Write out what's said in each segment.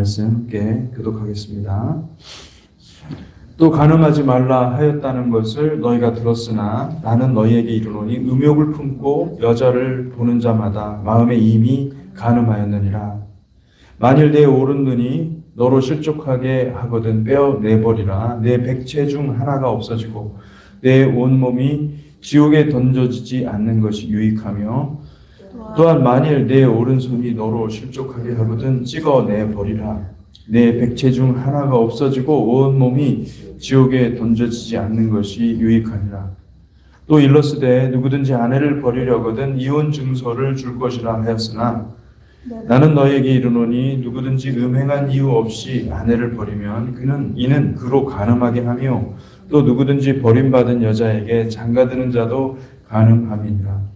말씀 함께 교독하겠습니다. 또 간음하지 말라 하였다는 것을 너희가 들었으나 나는 너희에게 이르노니 음욕을 품고 여자를 보는 자마다 마음에 이미 간음하였느니라. 만일 내 오른 눈이 너로 실족하게 하거든 빼어내버리라. 내 백체 중 하나가 없어지고 내 온몸이 지옥에 던져지지 않는 것이 유익하며, 또한 만일 내 오른손이 너로 실족하게 하거든 찍어내버리라. 내 백체 중 하나가 없어지고 온몸이 지옥에 던져지지 않는 것이 유익하니라. 또 일러스되 누구든지 아내를 버리려거든 이혼 증서를 줄 것이라 하였으나 나는 너희에게 이르노니 누구든지 음행한 이유 없이 아내를 버리면 이는 그로 간음하게 하며 또 누구든지 버림받은 여자에게 장가드는 자도 간음함이니라.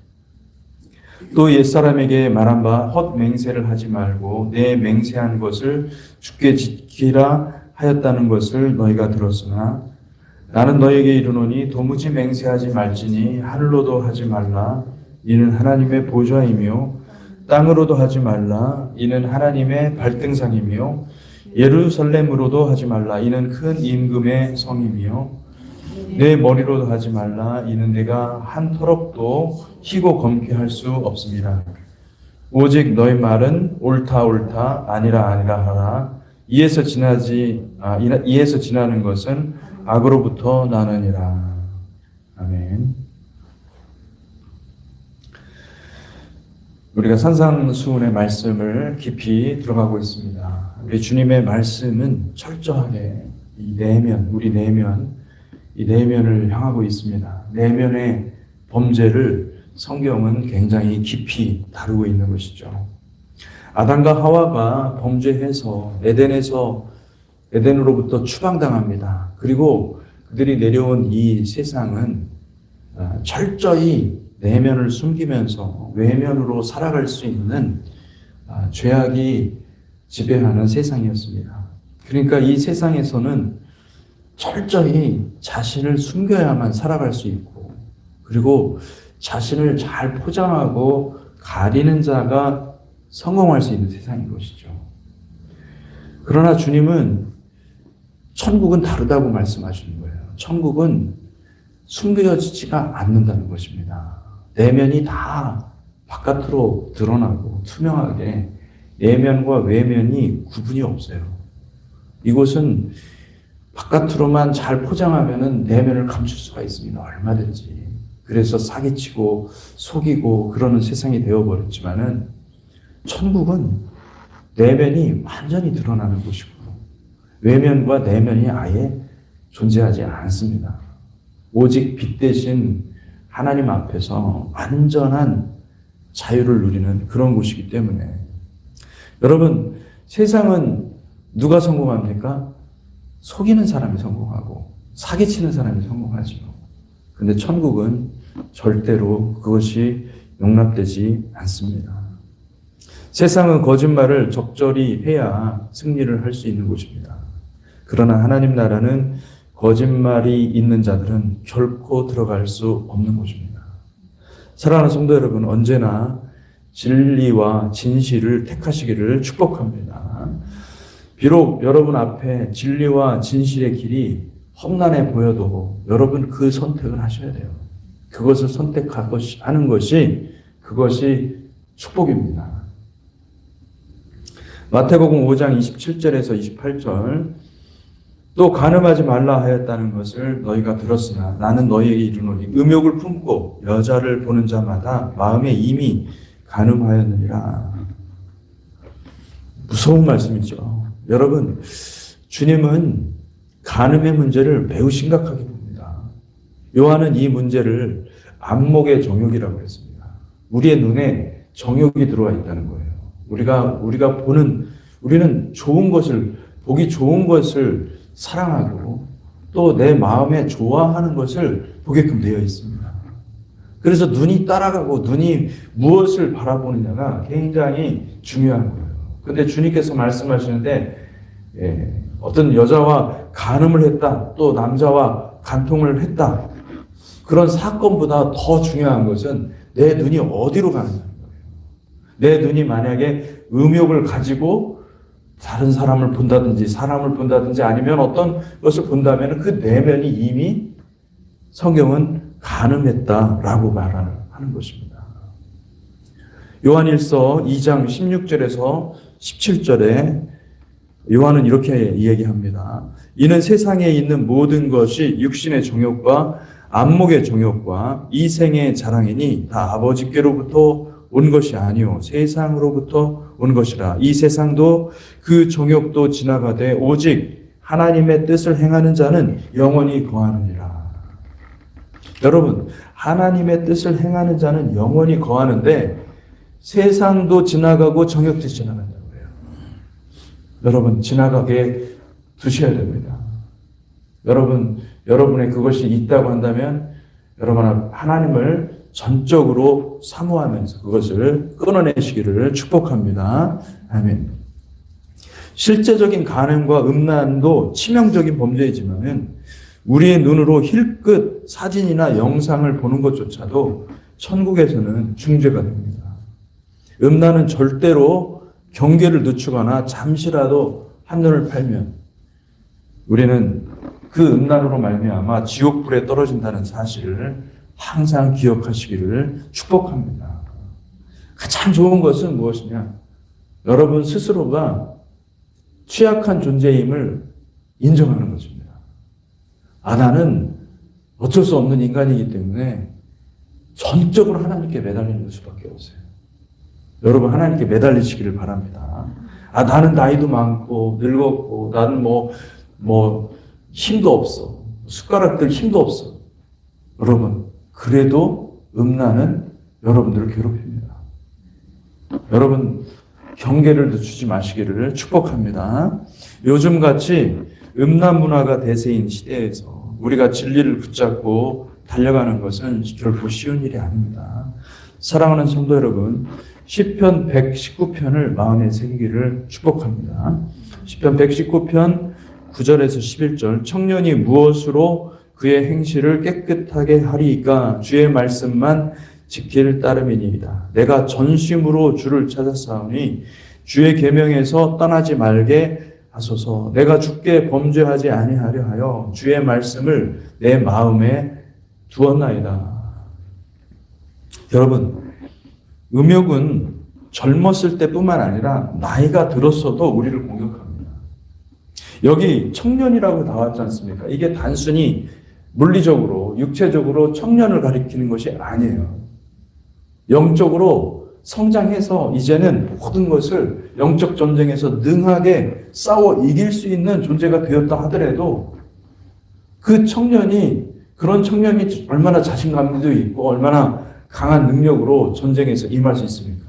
또 옛사람에게 말한 바 헛맹세를 하지 말고 내 맹세한 것을 주께 지키라 하였다는 것을 너희가 들었으나 나는 너희에게 이르노니 도무지 맹세하지 말지니 하늘로도 하지 말라. 이는 하나님의 보좌이며 땅으로도 하지 말라. 이는 하나님의 발등상이며 예루살렘으로도 하지 말라. 이는 큰 임금의 성이며 내 머리로도 하지 말라. 이는 내가 한 터럭도 희고 검게 할 수 없습니다. 오직 너희 말은 옳다 옳다 아니라 아니라 하라. 이에서 지나는 것은 악으로부터 나느니라. 아멘. 우리가 산상수훈의 말씀을 깊이 들어가고 있습니다. 우리 주님의 말씀은 철저하게 우리 내면을 향하고 있습니다. 내면의 범죄를 성경은 굉장히 깊이 다루고 있는 것이죠. 아담과 하와가 범죄해서 에덴으로부터 추방당합니다. 그리고 그들이 내려온 이 세상은 철저히 내면을 숨기면서 외면으로 살아갈 수 있는 죄악이 지배하는 세상이었습니다. 그러니까 이 세상에서는 철저히 자신을 숨겨야만 살아갈 수 있고, 그리고 자신을 잘 포장하고 가리는 자가 성공할 수 있는 세상인 것이죠. 그러나 주님은 천국은 다르다고 말씀하시는 거예요. 천국은 숨겨지지가 않는다는 것입니다. 내면이 다 바깥으로 드러나고 투명하게 내면과 외면이 구분이 없어요. 이곳은 바깥으로만 잘 포장하면은 내면을 감출 수가 있습니다. 얼마든지. 그래서 사기치고 속이고 그러는 세상이 되어버렸지만은 천국은 내면이 완전히 드러나는 곳이고 외면과 내면이 아예 존재하지 않습니다. 오직 빛 대신 하나님 앞에서 완전한 자유를 누리는 그런 곳이기 때문에, 여러분, 세상은 누가 성공합니까? 속이는 사람이 성공하고 사기치는 사람이 성공하죠. 근데 천국은 절대로 그것이 용납되지 않습니다. 세상은 거짓말을 적절히 해야 승리를 할 수 있는 곳입니다. 그러나 하나님 나라는 거짓말이 있는 자들은 결코 들어갈 수 없는 곳입니다. 사랑하는 성도 여러분, 언제나 진리와 진실을 택하시기를 축복합니다. 비록 여러분 앞에 진리와 진실의 길이 험난해 보여도 여러분 그 선택을 하셔야 돼요. 그것을 선택하는 것이 그것이 축복입니다. 마태복음 5장 27절에서 28절, 또 간음하지 말라 하였다는 것을 너희가 들었으나 나는 너희에게 이르노니 음욕을 품고 여자를 보는 자마다 마음에 이미 간음하였느니라. 무서운 말씀이죠. 여러분, 주님은 간음의 문제를 매우 심각하게 봅니다. 요한은 이 문제를 안목의 정욕이라고 했습니다. 우리의 눈에 정욕이 들어와 있다는 거예요. 우리는 좋은 것을, 보기 좋은 것을 사랑하고 또 내 마음에 좋아하는 것을 보게끔 되어 있습니다. 그래서 눈이 따라가고 눈이 무엇을 바라보느냐가 굉장히 중요한 거예요. 근데 주님께서 말씀하시는데, 어떤 여자와 간음을 했다, 또 남자와 간통을 했다, 그런 사건보다 더 중요한 것은 내 눈이 어디로 가느냐는 거예요. 내 눈이 만약에 음욕을 가지고 다른 사람을 본다든지 사람을 본다든지 아니면 어떤 것을 본다면 그 내면이 이미 성경은 간음했다라고 말하는 것입니다. 요한일서 2장 16절에서 17절에 요한은 이렇게 이야기합니다. 이는 세상에 있는 모든 것이 육신의 정욕과 안목의 정욕과 이 생의 자랑이니 다 아버지께로부터 온 것이 아니요 세상으로부터 온 것이라. 이 세상도 그 정욕도 지나가되 오직 하나님의 뜻을 행하는 자는 영원히 거하느니라. 여러분, 하나님의 뜻을 행하는 자는 영원히 거하는데 세상도 지나가고 정욕도 지나간다고요. 여러분, 지나가게 두셔야 됩니다. 여러분의 그것이 있다고 한다면 여러분 하나님을 전적으로 사모하면서 그것을 끊어내시기를 축복합니다. 아멘. 실제적인 간음과 음란도 치명적인 범죄이지만은 우리의 눈으로 힐끗 사진이나 영상을 보는 것조차도 천국에서는 중죄가 됩니다. 음란은 절대로 경계를 늦추거나 잠시라도 한눈을 팔면 우리는 그 음란으로 말미암아 지옥불에 떨어진다는 사실을 항상 기억하시기를 축복합니다. 가장 좋은 것은 무엇이냐? 여러분 스스로가 취약한 존재임을 인정하는 것입니다. 나는 어쩔 수 없는 인간이기 때문에 전적으로 하나님께 매달리는 수밖에 없어요. 여러분 하나님께 매달리시기를 바랍니다. 나는 나이도 많고 늙었고 나는 뭐 힘도 없어. 숟가락들 힘도 없어. 여러분 그래도 음란은 여러분들을 괴롭힙니다. 여러분 경계를 늦추지 마시기를 축복합니다. 요즘같이 음란 문화가 대세인 시대에서 우리가 진리를 붙잡고 달려가는 것은 결코 쉬운 일이 아닙니다. 사랑하는 성도 여러분, 시편 119편을 마음에 새기기를 축복합니다. 시편 119편 9절에서 11절 청년이 무엇으로 그의 행실을 깨끗하게 하리이까 주의 말씀만 지킬 따름이니이다. 내가 전심으로 주를 찾았사오니 주의 계명에서 떠나지 말게 하소서. 내가 주께 범죄하지 아니하려 하여 주의 말씀을 내 마음에 두었나이다. 여러분, 음욕은 젊었을 때뿐만 아니라 나이가 들었어도 우리를 공격합니다. 여기 청년이라고 나왔지 않습니까? 이게 단순히 물리적으로, 육체적으로 청년을 가리키는 것이 아니에요. 영적으로 성장해서 이제는 모든 것을 영적 전쟁에서 능하게 싸워 이길 수 있는 존재가 되었다 하더라도 그 청년이, 그런 청년이 얼마나 자신감도 있고 얼마나 강한 능력으로 전쟁에서 임할 수 있습니까?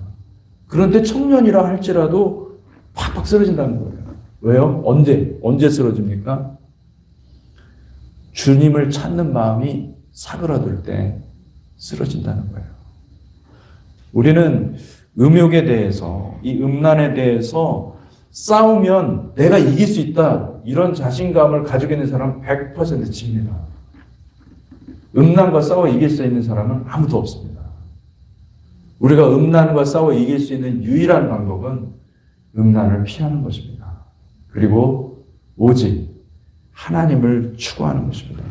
그런데 청년이라 할지라도 팍팍 쓰러진다는 거예요. 왜요? 언제 쓰러집니까? 주님을 찾는 마음이 사그라들 때 쓰러진다는 거예요. 우리는 음욕에 대해서, 이 음란에 대해서 싸우면 내가 이길 수 있다, 이런 자신감을 가지고 있는 사람은 100% 집니다. 음란과 싸워 이길 수 있는 사람은 아무도 없습니다. 우리가 음란과 싸워 이길 수 있는 유일한 방법은 음란을 피하는 것입니다. 그리고 오직 하나님을 추구하는 것입니다.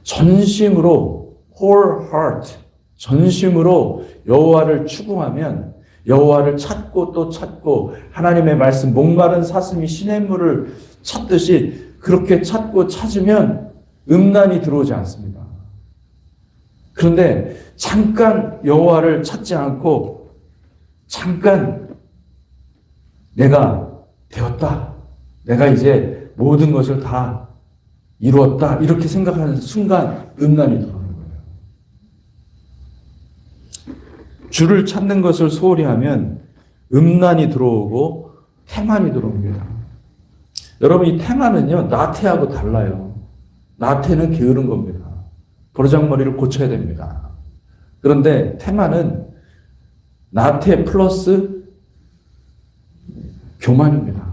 전심으로, whole heart, 전심으로 여호와를 추구하면 여호와를 찾고 또 찾고 하나님의 말씀, 목마른 사슴이 시냇물을 찾듯이 그렇게 찾고 찾으면 음란이 들어오지 않습니다. 그런데 잠깐 여호와를 찾지 않고 잠깐 내가 되었다, 내가 이제 모든 것을 다 이루었다, 이렇게 생각하는 순간 음란이 들어오는 거예요. 주를 찾는 것을 소홀히 하면 음란이 들어오고 태만이 들어옵니다. 여러분, 이 태만은요, 나태하고 달라요. 나태는 게으른 겁니다. 버르장머리를 고쳐야 됩니다. 그런데 태만은 나태 플러스 교만입니다.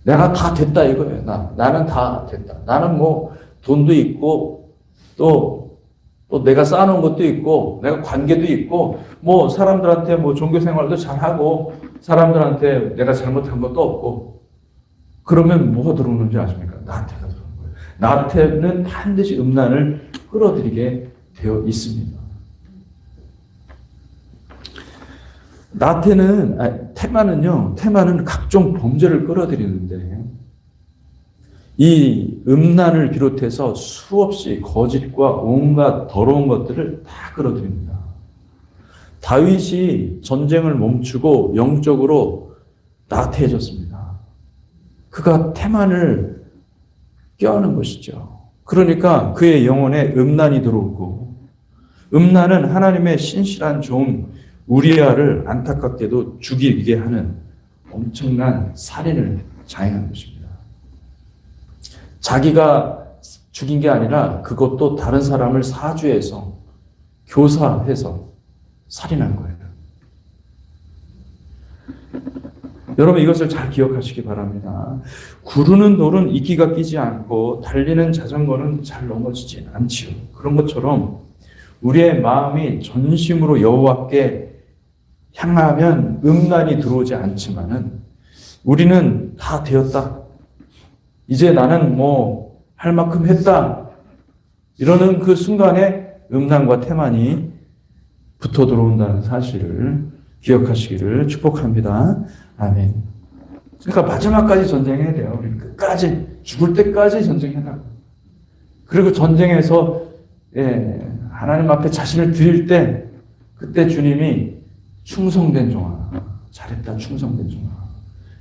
내가 다 됐다 이거예요. 나는 다 됐다. 나는 뭐 돈도 있고 또 또 내가 쌓아놓은 것도 있고, 내가 관계도 있고, 뭐 사람들한테 뭐 종교 생활도 잘하고, 사람들한테 내가 잘못한 것도 없고, 그러면 뭐가 들어오는지 아십니까? 나태가 들어오는 거예요. 나태는 반드시 음란을 끌어들이게 되어 있습니다. 테마는 각종 범죄를 끌어들이는데, 이 음란을 비롯해서 수없이 거짓과 온갖 더러운 것들을 다 끌어들입니다. 다윗이 전쟁을 멈추고 영적으로 나태해졌습니다. 그가 테만을 껴안은 것이죠. 그러니까 그의 영혼에 음란이 들어오고, 음란은 하나님의 신실한 종 우리아를 안타깝게도 죽이게 하는 엄청난 살인을 자행한 것입니다. 자기가 죽인 게 아니라 그것도 다른 사람을 사주해서 교사해서 살인한 거예요. 여러분 이것을 잘 기억하시기 바랍니다. 구르는 돌은 이끼가 끼지 않고 달리는 자전거는 잘 넘어지지 않지요. 그런 것처럼 우리의 마음이 전심으로 여호와께 향하면 음란이 들어오지 않지만은 우리는 다 되었다. 이제 나는 뭐 할 만큼 했다. 이러는 그 순간에 음란과 태만이 붙어 들어온다는 사실을 기억하시기를 축복합니다. 아멘. 그러니까 마지막까지 전쟁해야 돼요. 우리 끝까지 죽을 때까지 전쟁해라. 그리고 전쟁에서 하나님 앞에 자신을 드릴 때 그때 주님이 충성된 종아, 잘했다 충성된 종아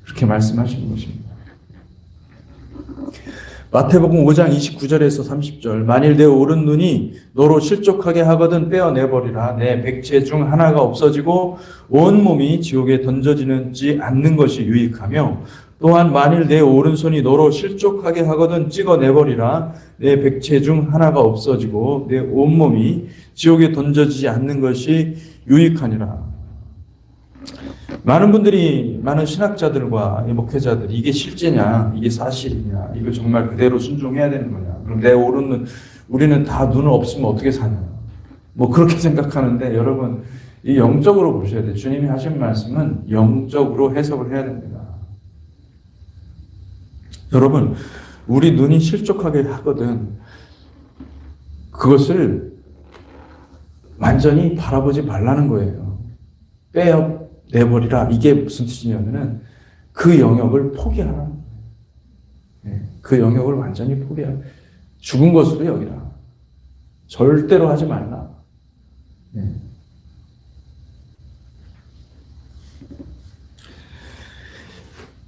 그렇게 말씀하시는 것입니다. 마태복음 5장 29절에서 30절 만일 내 오른 눈이 너로 실족하게 하거든 떼어내버리라. 내 백체 중 하나가 없어지고 온몸이 지옥에 던져지지 않는 것이 유익하며 또한 만일 내 오른손이 너로 실족하게 하거든 찍어내버리라. 내 백체 중 하나가 없어지고 내 온몸이 지옥에 던져지지 않는 것이 유익하니라. 많은 신학자들과 목회자들이 이게 실제냐, 이게 사실이냐, 이거 정말 그대로 순종해야 되는 거냐, 그럼 내 오른 우리는 다 눈을 없으면 어떻게 사냐, 뭐 그렇게 생각하는데 여러분 이 영적으로 보셔야 돼요. 주님이 하신 말씀은 영적으로 해석을 해야 됩니다. 여러분 우리 눈이 실족하게 하거든 그것을 완전히 바라보지 말라는 거예요. 빼내버리라. 이게 무슨 뜻이냐면은 그 영역을 포기하라. 그 영역을 완전히 포기하라. 죽은 것으로 여기라. 절대로 하지 말라.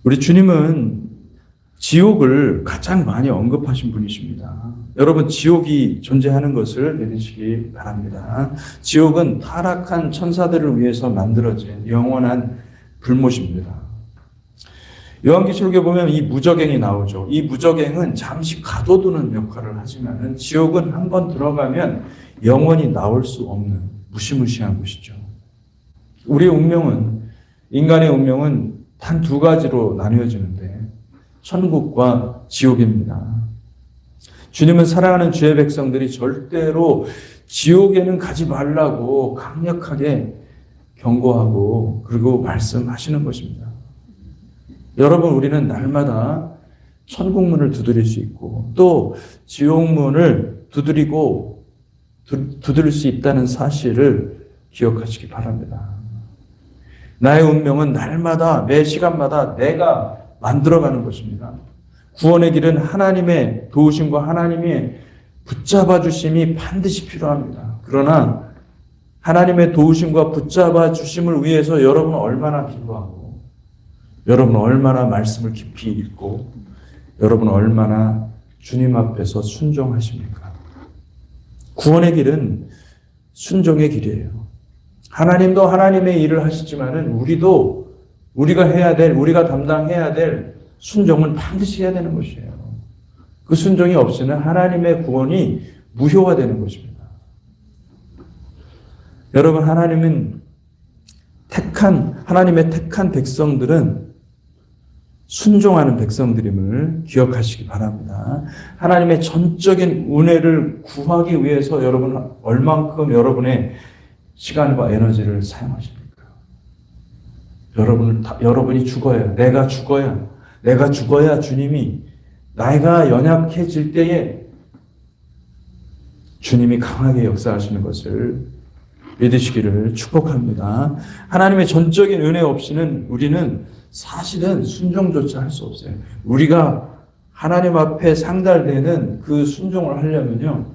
우리 주님은 지옥을 가장 많이 언급하신 분이십니다. 여러분 지옥이 존재하는 것을 믿으시기 바랍니다. 지옥은 타락한 천사들을 위해서 만들어진 영원한 불못입니다. 요한계시록에 보면 이 무저갱이 나오죠. 이 무저갱은 잠시 가둬두는 역할을 하지만 지옥은 한번 들어가면 영원히 나올 수 없는 무시무시한 곳이죠. 우리의 운명은, 인간의 운명은 단 두 가지로 나뉘어지는데 천국과 지옥입니다. 주님은 사랑하는 주의 백성들이 절대로 지옥에는 가지 말라고 강력하게 경고하고 그리고 말씀하시는 것입니다. 여러분 우리는 날마다 천국문을 두드릴 수 있고 또 지옥문을 두드릴 수 있다는 사실을 기억하시기 바랍니다. 나의 운명은 날마다 매 시간마다 내가 만들어가는 것입니다. 구원의 길은 하나님의 도우심과 하나님의 붙잡아 주심이 반드시 필요합니다. 그러나 하나님의 도우심과 붙잡아 주심을 위해서 여러분은 얼마나 기도하고 여러분은 얼마나 말씀을 깊이 읽고 여러분은 얼마나 주님 앞에서 순종하십니까? 구원의 길은 순종의 길이에요. 하나님도 하나님의 일을 하시지만은 우리가 담당해야 될 순종은 반드시 해야 되는 것이에요. 그 순종이 없이는 하나님의 구원이 무효화되는 것입니다. 여러분, 하나님의 택한 백성들은 순종하는 백성들임을 기억하시기 바랍니다. 하나님의 전적인 은혜를 구하기 위해서 여러분 얼만큼 여러분의 시간과 에너지를 사용하십니까? 여러분이 죽어야, 내가 죽어야 주님이, 내가 연약해질 때에 주님이 강하게 역사하시는 것을 믿으시기를 축복합니다. 하나님의 전적인 은혜 없이는 우리는 사실은 순종조차 할 수 없어요. 우리가 하나님 앞에 상달되는 그 순종을 하려면요,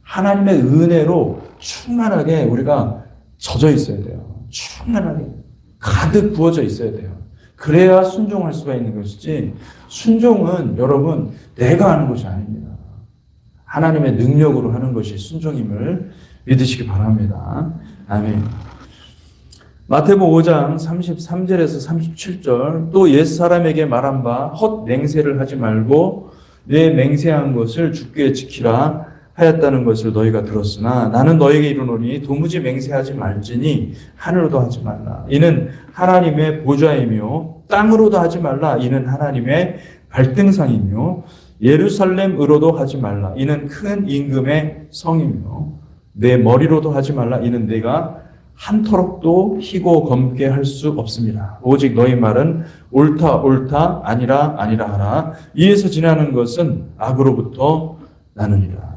하나님의 은혜로 충만하게 우리가 젖어 있어야 돼요. 충만하게 가득 부어져 있어야 돼요. 그래야 순종할 수가 있는 것이지, 순종은 여러분 내가 하는 것이 아닙니다. 하나님의 능력으로 하는 것이 순종임을 믿으시기 바랍니다. 아멘. 마태복음 5장 33절에서 37절, 또 옛사람에게 말한 바 헛 맹세를 하지 말고 내 맹세한 것을 주께 지키라 하였다는 것을 너희가 들었으나 나는 너희에게 이르노니 도무지 맹세하지 말지니 하늘로도 하지 말라. 이는 하나님의 보좌이며 땅으로도 하지 말라. 이는 하나님의 발등상이며 예루살렘으로도 하지 말라. 이는 큰 임금의 성이며 내 머리로도 하지 말라. 이는 내가 한터럭도 희고 검게 할 수 없습니다. 오직 너희 말은 옳다 아니라 하라. 이에서 지나는 것은 악으로부터 나느니라.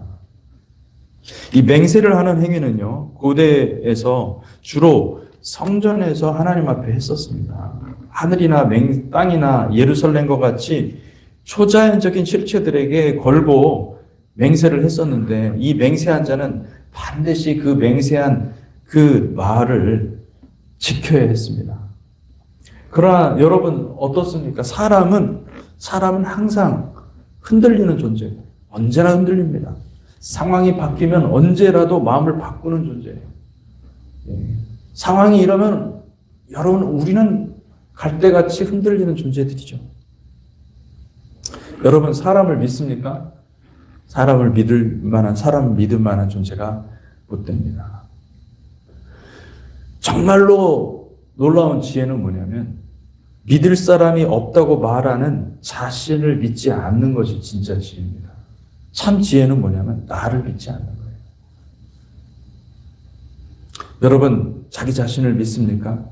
이 맹세를 하는 행위는요, 고대에서 주로 성전에서 하나님 앞에 했었습니다. 하늘이나 땅이나 예루살렘과 같이 초자연적인 실체들에게 걸고 맹세를 했었는데, 이 맹세한 자는 반드시 그 맹세한 그 말을 지켜야 했습니다. 그러나 여러분 어떻습니까? 사람은 항상 흔들리는 존재예요. 언제나 흔들립니다. 상황이 바뀌면 언제라도 마음을 바꾸는 존재예요. 상황이 이러면 여러분 우리는 갈대같이 흔들리는 존재들이죠. 여러분 사람을 믿습니까? 사람을 믿을 만한 존재가 못 됩니다. 정말로 놀라운 지혜는 뭐냐면, 믿을 사람이 없다고 말하는 자신을 믿지 않는 것이 진짜 지혜입니다. 참 지혜는 뭐냐면 나를 믿지 않는 거예요. 여러분 자기 자신을 믿습니까?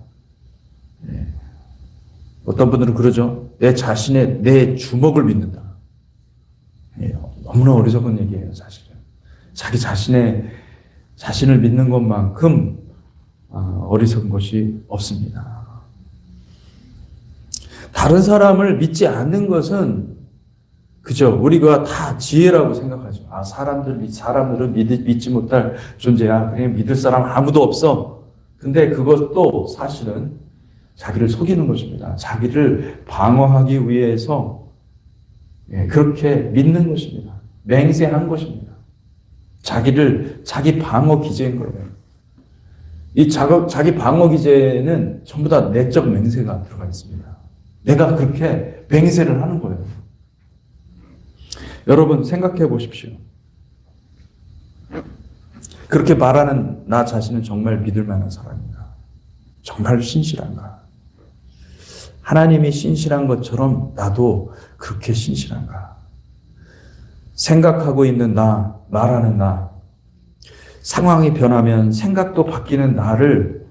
네. 어떤 분들은 그러죠. 내 주먹을 믿는다. 네. 너무나 어리석은 얘기예요, 사실은. 자기 자신을 믿는 것만큼 어리석은 것이 없습니다. 다른 사람을 믿지 않는 것은 그죠? 우리가 다 지혜라고 생각하죠. 사람들은 믿지 못할 존재야. 그냥 믿을 사람 아무도 없어. 근데 그것도 사실은 자기를 속이는 것입니다. 자기를 방어하기 위해서 그렇게 믿는 것입니다. 맹세한 것입니다. 자기 방어 기제인 거예요. 이 자기 방어 기제는 전부 다 내적 맹세가 들어가 있습니다. 내가 그렇게 맹세를 하는 거예요. 여러분 생각해 보십시오. 그렇게 말하는 나 자신은 정말 믿을 만한 사람인가? 정말 신실한가? 하나님이 신실한 것처럼 나도 그렇게 신실한가? 생각하고 있는 나, 말하는 나, 상황이 변하면 생각도 바뀌는 나를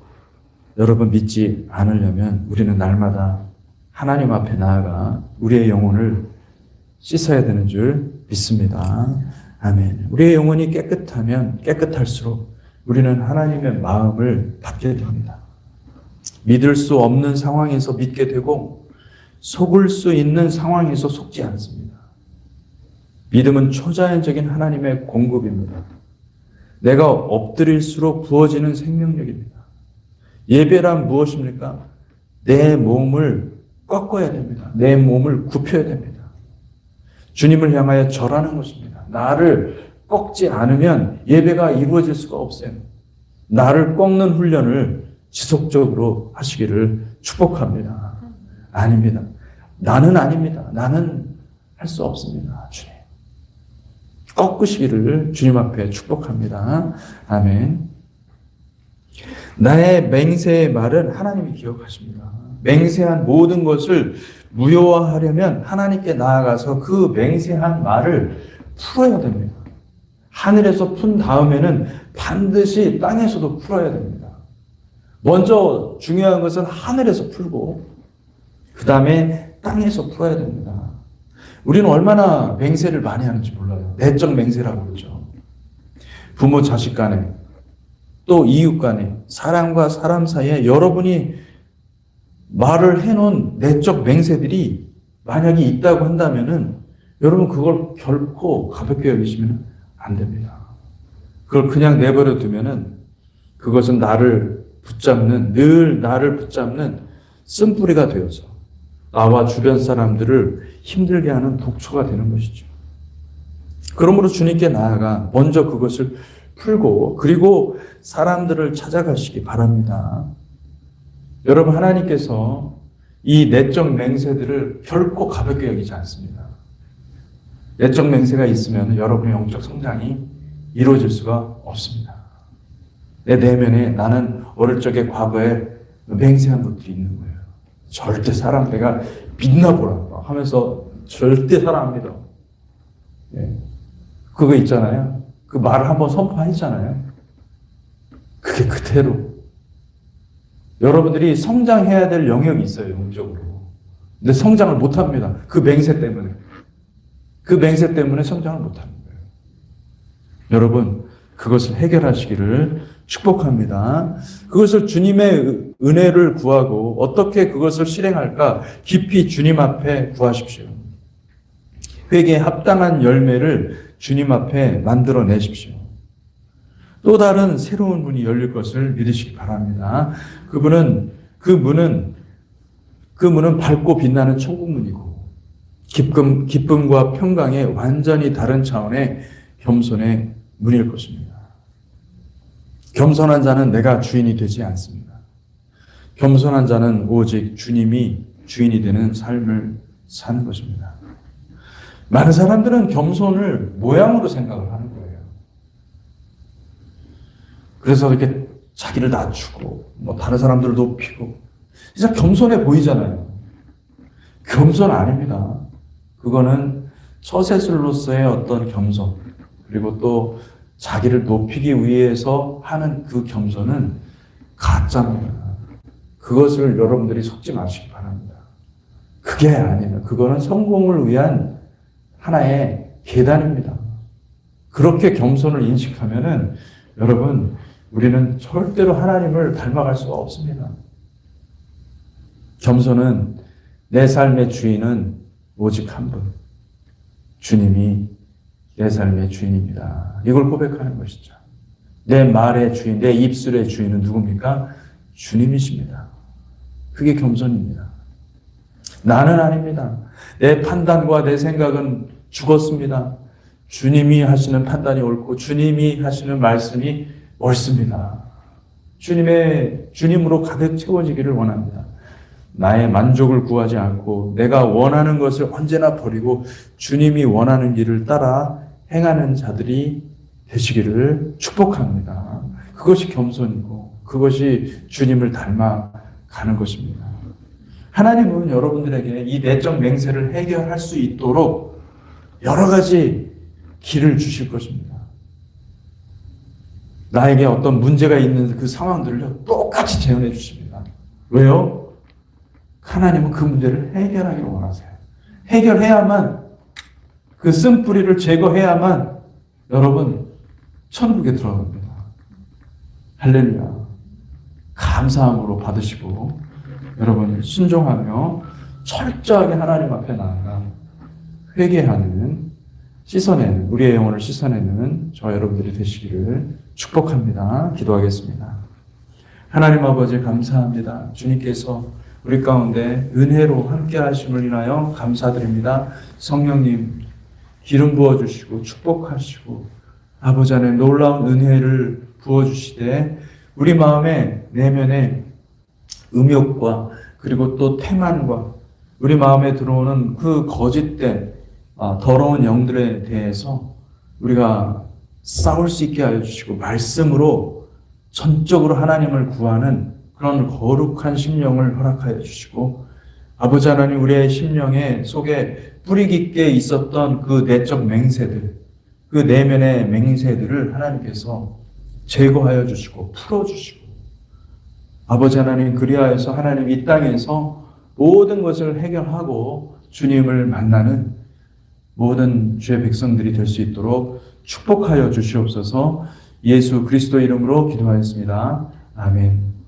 여러분 믿지 않으려면 우리는 날마다 하나님 앞에 나아가 우리의 영혼을 씻어야 되는 줄 믿습니다. 아멘. 우리의 영혼이 깨끗하면 깨끗할수록 우리는 하나님의 마음을 받게 됩니다. 믿을 수 없는 상황에서 믿게 되고 속을 수 있는 상황에서 속지 않습니다. 믿음은 초자연적인 하나님의 공급입니다. 내가 엎드릴수록 부어지는 생명력입니다. 예배란 무엇입니까? 내 몸을 꺾어야 됩니다. 내 몸을 굽혀야 됩니다. 주님을 향하여 절하는 것입니다. 나를 꺾지 않으면 예배가 이루어질 수가 없어요. 나를 꺾는 훈련을 지속적으로 하시기를 축복합니다. 아닙니다. 나는 아닙니다. 나는 할 수 없습니다. 주님. 꺾으시기를 주님 앞에 축복합니다. 아멘. 나의 맹세의 말은 하나님이 기억하십니다. 맹세한 모든 것을 무효화하려면 하나님께 나아가서 그 맹세한 말을 풀어야 됩니다. 하늘에서 푼 다음에는 반드시 땅에서도 풀어야 됩니다. 먼저 중요한 것은 하늘에서 풀고 그 다음에 땅에서 풀어야 됩니다. 우리는 얼마나 맹세를 많이 하는지 몰라요. 내적 맹세라고 그러죠. 부모 자식 간에 또 이웃 간에 사람과 사람 사이에 여러분이 말을 해놓은 내적 맹세들이 만약에 있다고 한다면은 여러분 그걸 결코 가볍게 여기시면 안 됩니다. 그걸 그냥 내버려 두면은 그것은 늘 나를 붙잡는 쓴뿌리가 되어서 나와 주변 사람들을 힘들게 하는 독초가 되는 것이죠. 그러므로 주님께 나아가 먼저 그것을 풀고 그리고 사람들을 찾아가시기 바랍니다. 여러분, 하나님께서 이 내적 맹세들을 결코 가볍게 여기지 않습니다. 내적 맹세가 있으면 여러분의 영적 성장이 이루어질 수가 없습니다. 내 내면에 나는 어릴 적에 과거에 맹세한 것들이 있는 거예요. 절대 사람 내가 빛나보라 하면서 절대 사람 안 믿어. 그거 있잖아요. 그 말을 한번 선포했잖아요. 그게 그대로. 여러분들이 성장해야 될 영역이 있어요, 영적으로. 근데 성장을 못 합니다. 그 맹세 때문에. 그 맹세 때문에 성장을 못 하는 거예요. 여러분, 그것을 해결하시기를 축복합니다. 그것을 주님의 은혜를 구하고 어떻게 그것을 실행할까 깊이 주님 앞에 구하십시오. 회개에 합당한 열매를 주님 앞에 만들어내십시오. 또 다른 새로운 문이 열릴 것을 믿으시기 바랍니다. 그 문은 밝고 빛나는 천국문이고 기쁨과 평강의 완전히 다른 차원의 겸손의 문일 것입니다. 겸손한 자는 내가 주인이 되지 않습니다. 겸손한 자는 오직 주님이 주인이 되는 삶을 사는 것입니다. 많은 사람들은 겸손을 모양으로 생각을 하는 거예요. 그래서 이렇게 자기를 낮추고 다른 사람들을 높이고 진짜 겸손해 보이잖아요. 겸손 아닙니다. 그거는 처세술로서의 어떤 겸손, 그리고 또 자기를 높이기 위해서 하는 그 겸손은 가짜입니다. 그것을 여러분들이 속지 마시기 바랍니다. 그게 아니에요. 그거는 성공을 위한 하나의 계단입니다. 그렇게 겸손을 인식하면은 여러분, 우리는 절대로 하나님을 닮아갈 수가 없습니다. 겸손은 내 삶의 주인은 오직 한 분. 주님이 내 삶의 주인입니다. 이걸 고백하는 것이죠. 내 말의 주인, 내 입술의 주인은 누굽니까? 주님이십니다. 그게 겸손입니다. 나는 아닙니다. 내 판단과 내 생각은 죽었습니다. 주님이 하시는 판단이 옳고 주님이 하시는 말씀이 옳습니다. 주님으로 가득 채워지기를 원합니다. 나의 만족을 구하지 않고 내가 원하는 것을 언제나 버리고 주님이 원하는 길을 따라 행하는 자들이 되시기를 축복합니다. 그것이 겸손이고 그것이 주님을 닮아가는 것입니다. 하나님은 여러분들에게 이 내적 맹세를 해결할 수 있도록 여러 가지 길을 주실 것입니다. 나에게 어떤 문제가 있는 그 상황들을 똑같이 재현해 주십니다. 왜요? 하나님은 그 문제를 해결하기를 원하세요. 해결해야만, 그 쓴뿌리를 제거해야만 여러분 천국에 들어갑니다. 할렐루야. 감사함으로 받으시고 여러분 순종하며 철저하게 하나님 앞에 나아가 회개하는, 씻어내는, 우리의 영혼을 씻어내는 저 여러분들이 되시기를 축복합니다. 기도하겠습니다. 하나님 아버지 감사합니다. 주님께서 우리 가운데 은혜로 함께 하심을 인하여 감사드립니다. 성령님 기름 부어주시고 축복하시고 아버지 안에 놀라운 은혜를 부어주시되 우리 마음의 내면의 음욕과 그리고 또 태만과 우리 마음에 들어오는 그 거짓된 더러운 영들에 대해서 우리가 싸울 수 있게 하여 주시고 말씀으로 전적으로 하나님을 구하는 그런 거룩한 심령을 허락하여 주시고, 아버지 하나님, 우리의 심령에 속에 뿌리 깊게 있었던 그 내적 맹세들, 그 내면의 맹세들을 하나님께서 제거하여 주시고 풀어주시고, 아버지 하나님, 그리하여서 하나님 이 땅에서 모든 것을 해결하고 주님을 만나는 모든 주의 백성들이 될 수 있도록 축복하여 주시옵소서. 예수 그리스도 이름으로 기도하였습니다. 아멘.